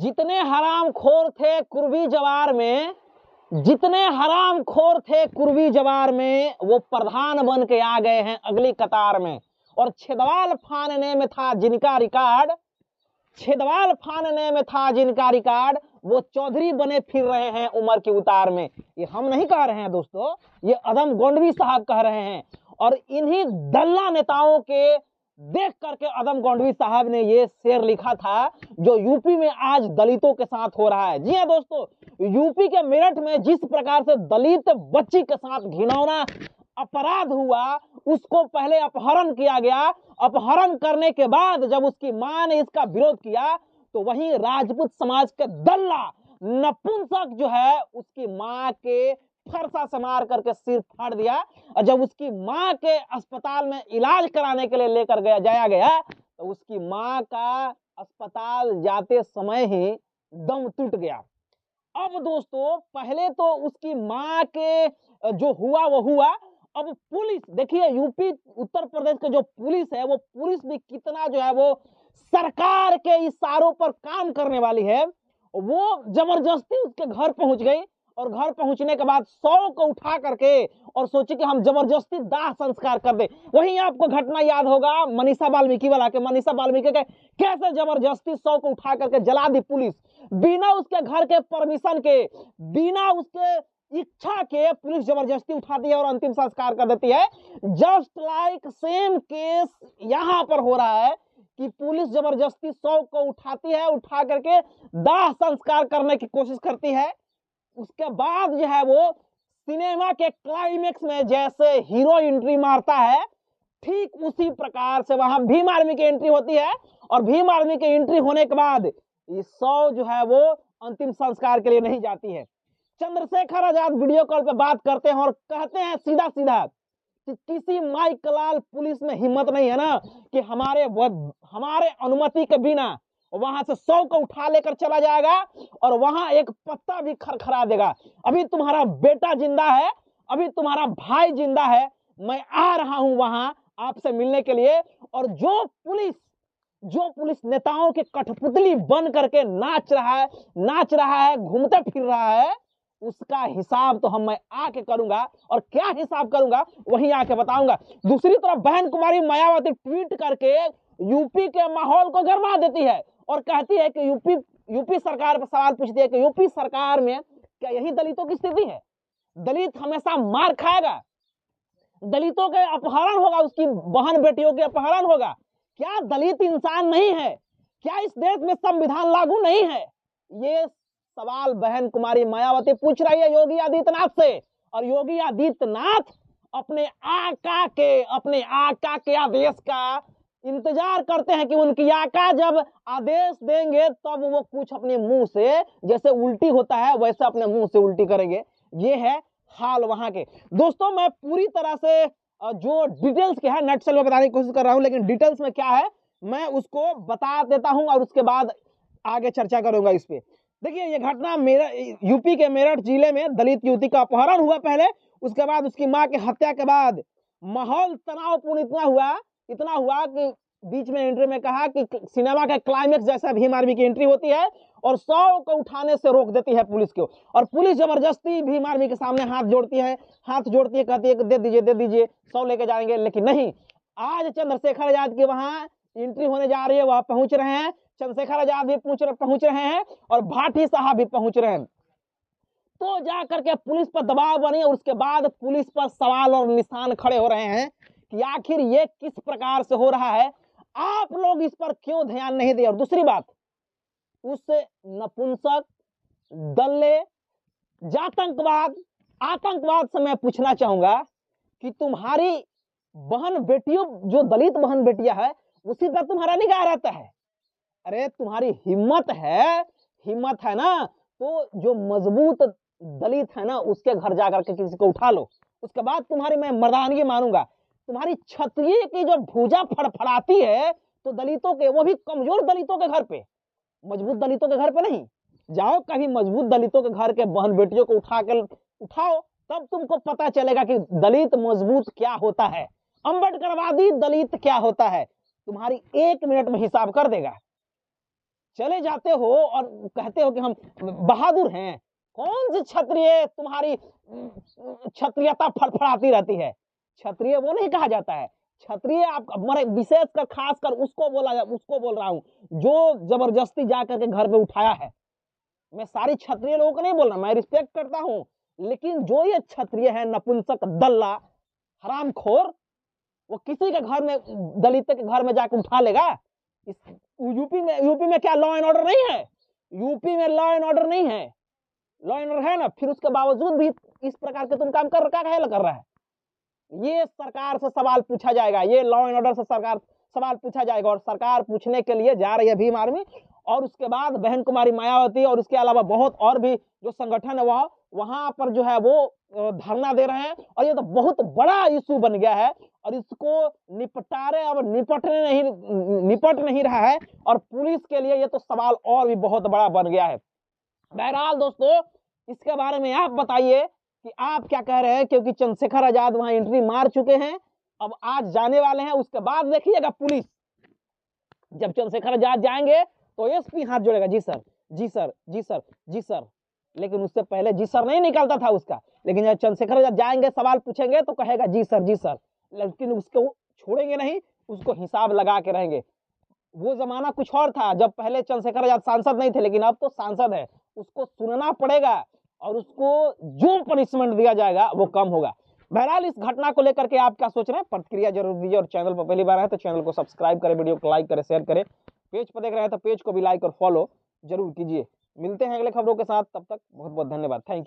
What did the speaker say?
जितने हरामखोर थे कुर्बी जवार में, जितने हरामखोर थे कुर्बी जवार में, वो प्रधान बन के आ गए हैं अगली कतार में। और छिदवाल फानने में था जिनका रिकॉर्ड, छिदवाल फानने में था जिनका रिकॉर्ड, वो चौधरी बने फिर रहे हैं उम्र की उतार में। ये हम नहीं कह रहे हैं दोस्तों, ये अदम गोंडवी साहब कह रहे हैं। और इन्हीं दल्ला नेताओं के देख करके अदम गोंडवी साहब ने ये शेर लिखा था जो यूपी में आज दलितों के साथ हो रहा है। जी हाँ दोस्तों, यूपी के मेरठ में जिस प्रकार से दलित बच्ची के साथ घिनौना अपराध हुआ, उसको पहले अपहरण किया गया। अपहरण करने के बाद जब उसकी मां ने इसका विरोध किया तो वहीं राजपूत समाज के दल्ला नपुंसक जो है उसकी मां के फरसा से मार करके सिर फाड़ दिया। और जब उसकी मां के अस्पताल में इलाज कराने के लिए लेकर जाया गया तो उसकी मां का अस्पताल जाते समय ही दम टूट गया। अब दोस्तों पहले तो उसकी मां के जो हुआ वो हुआ। अब पुलिस देखिए, यूपी उत्तर प्रदेश के जो पुलिस है वो पुलिस भी कितना जो है वो सरकार के इशारों पर काम करने वाली है। वो जबरदस्ती उसके घर पहुंच गई और घर पहुंचने के बाद 100 को उठा करके और सोची कि हम जबरदस्ती दाह संस्कार कर दे। वहीं आपको घटना याद होगा मनीषा वाल्मीकि वाला के, मनीषा वाल्मीकि के कैसे जबरदस्ती 100 को उठा करके जला दी पुलिस, बिना उसके घर के परमिशन के, बिना उसके इच्छा के पुलिस जबरदस्ती उठाती है और अंतिम संस्कार कर देती है। जस्ट लाइक सेम केस यहां पर हो रहा है कि पुलिस जबरदस्ती 100 को उठाती है, उठा करके दाह संस्कार करने की कोशिश करती है। उसके बाद जो है वो सिनेमा के क्लाइमेक्स में जैसे हीरो एंट्री मारता है, ठीक उसी प्रकार से वहां भीम आर्मी की एंट्री होती है। और भीम आर्मी की एंट्री होने के बाद ये 100 जो है वो अंतिम संस्कार के लिए नहीं जाती है। चंद्रशेखर आजाद वीडियो कॉल पे बात करते हैं और कहते हैं सीधा सीधा कि किसी माइक लाल पुलिस में हिम्मत नहीं है ना कि हमारे अनुमति के बिना वहां से 100 को उठा लेकर चला जाएगा और वहां एक पत्ता भी खरखरा देगा। अभी तुम्हारा बेटा जिंदा है, अभी तुम्हारा भाई जिंदा है, मैं आ रहा हूं वहां आपसे मिलने के लिए। और जो पुलिस नेताओं के कठपुतली बन करके नाच रहा है, घूमते फिर रहा है, उसका हिसाब तो मैं आके करूंगा। और क्या हिसाब करूंगा वहीं आके बताऊंगा। दूसरी तरफ बहन कुमारी मायावती ट्वीट करके यूपी के माहौल को गरमा देती है और कहती है कि यूपी सरकार पर सवाल पूछती है कि यूपी सरकार में क्या यही दलितों की स्थिति है? दलित हमेशा मार खाएगा, दलितों के अपहरण होगा, उसकी बहन बेटियों के अपहरण होगा। क्या दलित इंसान नहीं है? क्या इस देश में संविधान लागू नहीं है? ये सवाल बहन कुमारी मायावती पूछ रही है योगी आदित्यनाथ से। और योगी आदित्यनाथ अपने आका के आदेश का इंतजार करते हैं कि उनकी आका जब आदेश देंगे तब वो कुछ अपने मुंह से, जैसे उल्टी होता है वैसे अपने मुंह से उल्टी करेंगे। ये है हाल वहां के। दोस्तों मैं पूरी तरह से जो डिटेल्स के है नटशेल में बताने की कोशिश कर रहा हूं, लेकिन डिटेल्स में क्या है मैं उसको बता देता हूं और उसके बाद आगे चर्चा करूंगा इस पे। देखिए ये घटना यूपी के मेरठ जिले में दलित युवती का अपहरण हुआ पहले, उसके बाद उसकी मां की हत्या के बाद माहौल तनावपूर्ण इतना हुआ कि बीच में एंट्री में कहा कि सिनेमा का क्लाइमेक्स जैसा भीम आर्मी की एंट्री होती है और 100 को उठाने से रोक देती है पुलिस को। और पुलिस जबरदस्ती भीम आर्मी के सामने हाथ जोड़ती है, कहती है कि दे दीजिए 100 लेके जाएंगे। लेकिन नहीं, आज चंद्रशेखर आजाद की वहां एंट्री होने जा रही है, वहां पहुंच रहे हैं, चंद्रशेखर आजाद भी पहुंच रहे हैं और भाटी साहब भी पहुंच रहे हैं। तो जाकर के पुलिस पर दबाव बनी और उसके बाद पुलिस पर सवाल और निशान खड़े हो रहे हैं कि आखिर ये किस प्रकार से हो रहा है, आप लोग इस पर क्यों ध्यान नहीं दिए। और दूसरी बात, उस नपुंसक दल्ले आतंकवाद से मैं पूछना चाहूंगा कि तुम्हारी बहन बेटियों, जो दलित बहन बेटियां है, उसी पर तुम्हारा निगाह रहता है। अरे तुम्हारी हिम्मत है ना, तो जो मजबूत दलित है ना उसके घर जाकर के किसी को उठा लो, उसके बाद तुम्हारी मैं मर्दानगी मानूंगा। तुम्हारी क्षत्रिय की जो भुजा फड़फड़ाती है तो दलितों के, वो भी कमजोर दलितों के घर पे, मजबूत दलितों के घर पे नहीं। जाओ कभी मजबूत दलितों के घर के बहन बेटियों को उठाओ, तब तुमको पता चलेगा कि दलित मजबूत क्या होता है, अम्बेडकरवादी दलित क्या होता है। तुम्हारी 1 मिनट में हिसाब कर देगा। चले जाते हो और कहते हो कि हम बहादुर हैं। कौन सी क्षत्रिय तुम्हारी क्षत्रियता फड़फड़ाती रहती है? क्षत्रिय वो नहीं कहा जाता है। क्षत्रिय आप विशेष कर खास कर उसको बोल रहा हूं जो जबरदस्ती जाकर के घर पे उठाया है। मैं सारी क्षत्रिय लोगों को नहीं बोल रहा, मैं रिस्पेक्ट करता हूं, लेकिन जो ये क्षत्रिय है नपुंसक दल्ला हरामखोर, वो किसी के घर में दलित के घर में जाकर उठा लेगा? यूपी में क्या लॉ एंड ऑर्डर नहीं है? यूपी में लॉ एंड ऑर्डर नहीं है? लॉ एंड ऑर्डर है ना, फिर उसके बावजूद भी इस प्रकार के तुम काम कर रहा है। ये सरकार से सवाल पूछा जाएगा, ये लॉ एंड ऑर्डर से सरकार सवाल पूछा जाएगा, और सरकार पूछने के लिए जा रही है भीम आर्मी। और उसके बाद बहन कुमारी मायावती और उसके अलावा बहुत और भी जो संगठन है वह वहां पर जो है वो धरना दे रहे हैं, और ये तो बहुत बड़ा इशू बन गया है, और इसको निपट नहीं रहा है, और पुलिस के लिए ये तो सवाल और भी बहुत बड़ा बन गया है। बहरहाल दोस्तों, इसके बारे में आप बताइए कि आप क्या कह रहे हैं, क्योंकि चंद्रशेखर आजाद वहां एंट्री मार चुके हैं, अब आज जाने वाले हैं। उसके बाद देखिएगा पुलिस, जब चंद्रशेखर आजाद जाएंगे तो एसपी हाथ जोड़ेगा, जी सर, जी सर, जी सर, जी सर। लेकिन उससे पहले जी सर नहीं निकलता था उसका, लेकिन जब चंद्रशेखर आजाद जाएंगे सवाल पूछेंगे तो कहेगा जी सर, जी सर। लेकिन उसको छोड़ेंगे नहीं, उसको हिसाब लगा के रहेंगे। वो जमाना कुछ और था जब पहले चंद्रशेखर आजाद सांसद नहीं थे, लेकिन अब तो सांसद है, उसको सुनना पड़ेगा, और उसको जो पनिशमेंट दिया जाएगा वो कम होगा। बहरहाल इस घटना को लेकर के आप क्या सोच रहे हैं, प्रतिक्रिया जरूर दीजिए, और चैनल पर पहली बार है तो चैनल को सब्सक्राइब करें, वीडियो को लाइक करें, शेयर करें, पेज पर देख रहे हैं तो पेज को भी लाइक और फॉलो जरूर कीजिए। मिलते हैं अगले खबरों के साथ, तब तक बहुत बहुत धन्यवाद, थैंक यू।